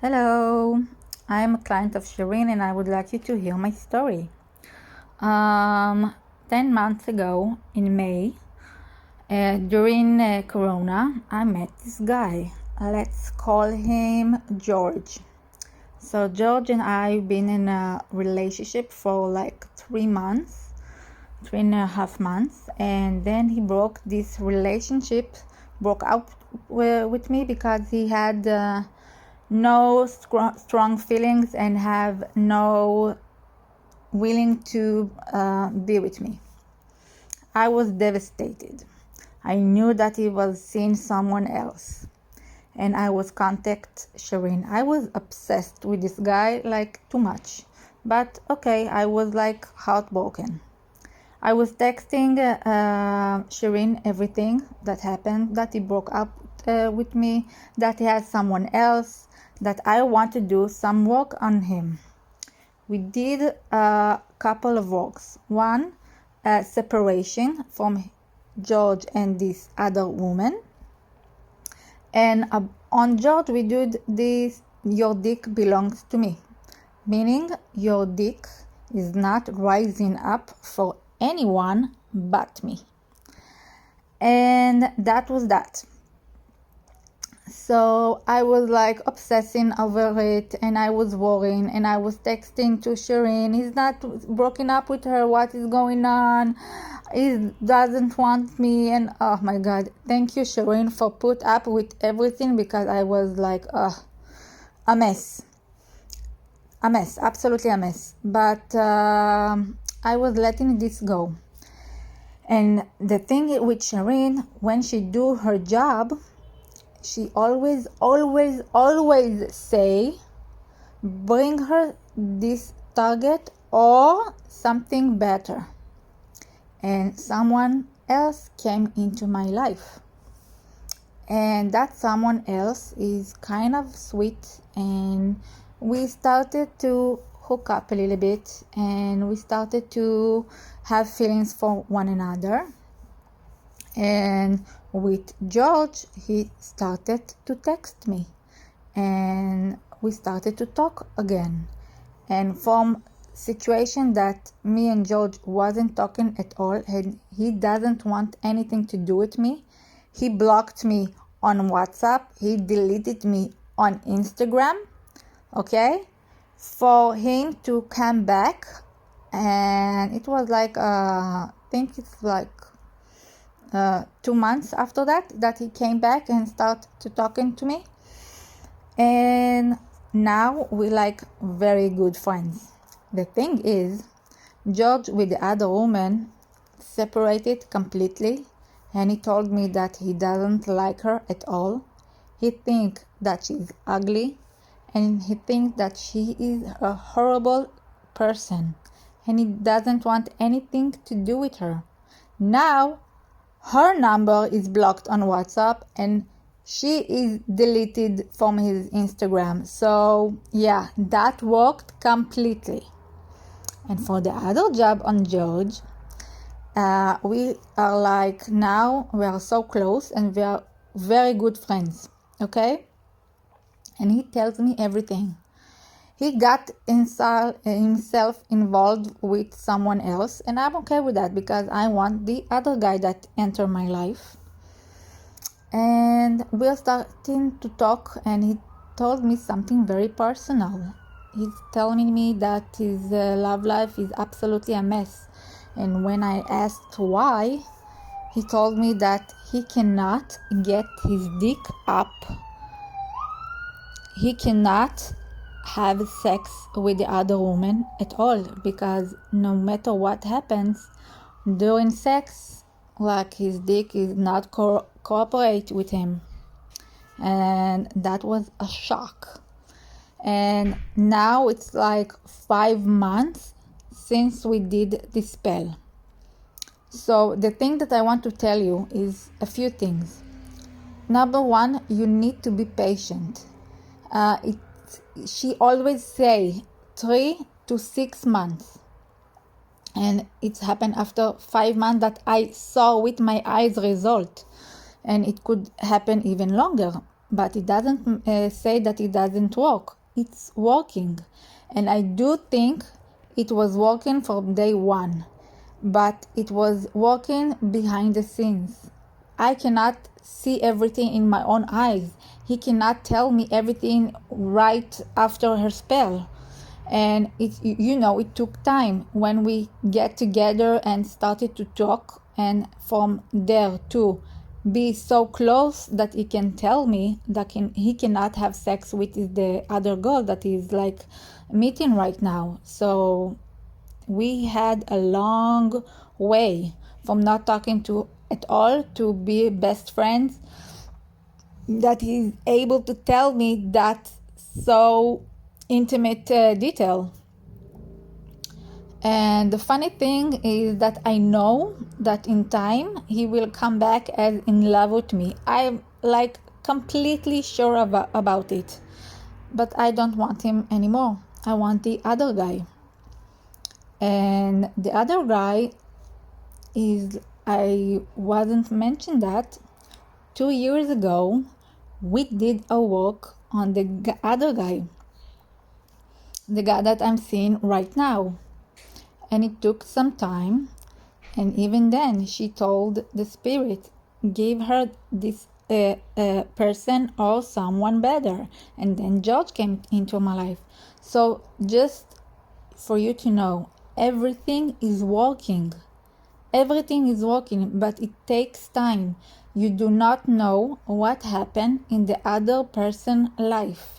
Hello, I'm a client of Shireen and I would like you to hear my story. 10 months ago in May, during Corona, I met this guy. Let's call him George. So George and I have been in a relationship for like 3.5 months, and then he broke out with me because he had no strong feelings and have no willing to be with me. I was devastated. I knew that he was seeing someone else, and I was contact Shireen. I was obsessed with this guy, like too much, but okay, I was like heartbroken. I was texting Shireen everything that happened, that he broke up with me, that he has someone else, that I want to do some work on him. We did a couple of works. One, separation from George and this other woman. And on George, we did this, your dick belongs to me. Meaning, your dick is not rising up for anyone but me. And that was that. So I was like obsessing over it, and I was worrying, and I was texting to Shireen, he's not broken up with her, what is going on, he doesn't want me. And oh my god, thank you Shireen for put up with everything, because I was like a mess, absolutely a mess. But I was letting this go. And the thing with Shireen, when she do her job, she always say, bring her this target or something better. And someone else came into my life. And that someone else is kind of sweet, and we started to hook up a little bit, and we started to have feelings for one another. And with George, he started to text me, and we started to talk again. And from situation that me and George wasn't talking at all, and he doesn't want anything to do with me, he blocked me on WhatsApp, he deleted me on Instagram, okay, for him to come back. And it was like I think it's like 2 months after that he came back and started to talking to me. And now we're like very good friends. The thing is, George with the other woman separated completely, and he told me that he doesn't like her at all. He thinks that she's ugly, and he thinks that she is a horrible person, and he doesn't want anything to do with her. Now her number is blocked on WhatsApp, and she is deleted from his Instagram. So yeah, that worked completely. And for the other job on George, we are like, now we are so close and we are very good friends, okay? And he tells me everything. He got himself involved with someone else, and I'm okay with that, because I want the other guy that entered my life. And we're starting to talk, and he told me something very personal. He's telling me that his love life is absolutely a mess. And when I asked why, he told me that he cannot get his dick up. He cannot have sex with the other woman at all, because no matter what happens during sex, like his dick is not cooperate with him. And that was a shock. And now it's like 5 months since we did this spell. So the thing that I want to tell you is a few things. Number one, you need to be patient. She always say 3 to 6 months, and it's happened after 5 months that I saw with my eyes result, and it could happen even longer. but it doesn't say that it doesn't work. It's working. And I do think it was working from day one, but it was working behind the scenes. I cannot see everything in my own eyes. He cannot tell me everything right after her spell. And it took time when we get together and started to talk, and from there to be so close that he can tell me that he cannot have sex with the other girl that he's like meeting right now. So we had a long way from not talking to at all to be best friends, that he's able to tell me that so intimate detail. And the funny thing is that I know that in time he will come back as in love with me. I'm like completely sure about it. But I don't want him anymore. I want the other guy. And the other guy is, I wasn't mentioned that 2 years ago we did a work on the other guy, the guy that I'm seeing right now. And it took some time, and even then she told the spirit, give her this person or someone better. And then George came into my life. So just for you to know, everything is working. Everything is working, but it takes time. You do not know what happened in the other person's life.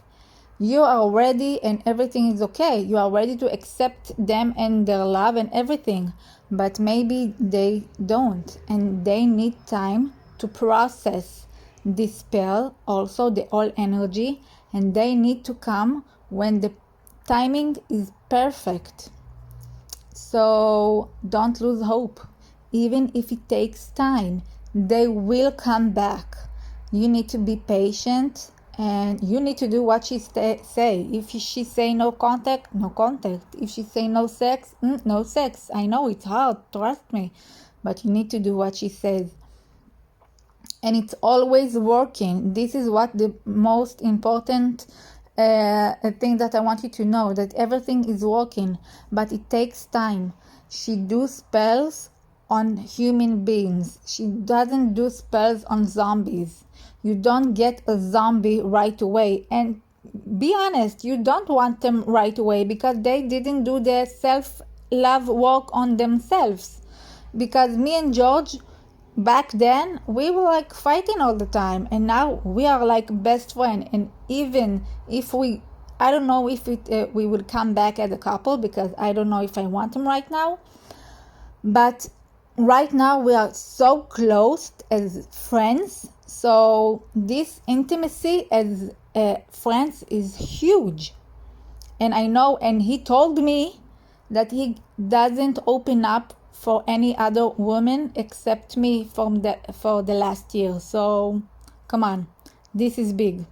You are ready and everything is okay. You are ready to accept them and their love and everything. But maybe they don't, and they need time to process this spell, also the all energy, and they need to come when the timing is perfect. So don't lose hope. Even if it takes time, they will come back. You need to be patient, and you need to do what she say. If she say no contact, no contact. If she say no sex, no sex. I know it's hard, trust me, but you need to do what she says. And it's always working. This is what the most important thing that I want you to know, that everything is working, but it takes time. She do spells on human beings. She doesn't do spells on zombies. You don't get a zombie right away. And be honest, you don't want them right away because they didn't do their self-love work on themselves. Because me and George, back then, we were like fighting all the time. And now we are like best friends. And even if I don't know if we will come back as a couple, because I don't know if I want him right now. But right now we are so close as friends. So this intimacy as friends is huge. And I know, and he told me that he doesn't open up for any other woman except me for the last year. So come on, this is big.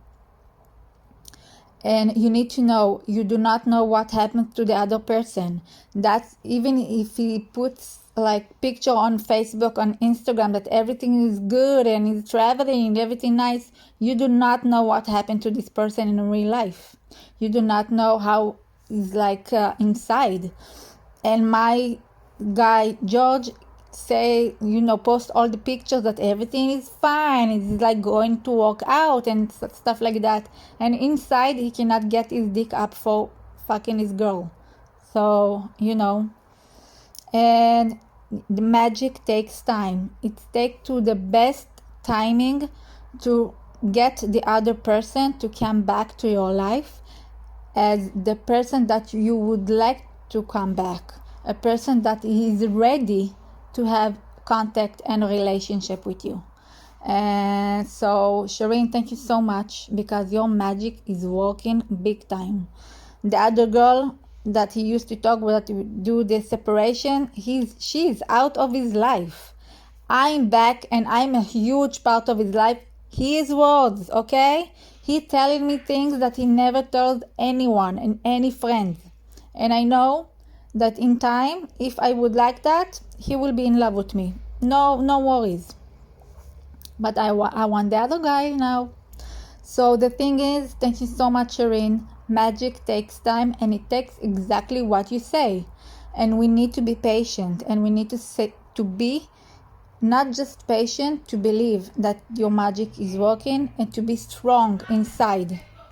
And you need to know, you do not know what happens to the other person. That's even if he puts like picture on Facebook, on Instagram, that everything is good and he's traveling and everything nice, you do not know what happened to this person in real life. You do not know how he's like inside. And my guy George say, post all the pictures that everything is fine, it's like going to work out and stuff like that, and inside he cannot get his dick up for fucking his girl. So and the magic takes time. It takes to the best timing to get the other person to come back to your life as the person that you would like to come back, a person that is ready to have contact and a relationship with you. And so Shireen, thank you so much, because your magic is working big time. The other girl that he used to talk with, to do the separation, she's out of his life. I'm back and I'm a huge part of his life. His words, okay? He telling me things that he never told anyone and any friend. And I know that in time, if I would like that, he will be in love with me. No worries. But I want the other guy now. So the thing is, thank you so much, Shireen. Magic takes time, and it takes exactly what you say. And we need to be patient, and we need to be not just patient, to believe that your magic is working, and to be strong inside.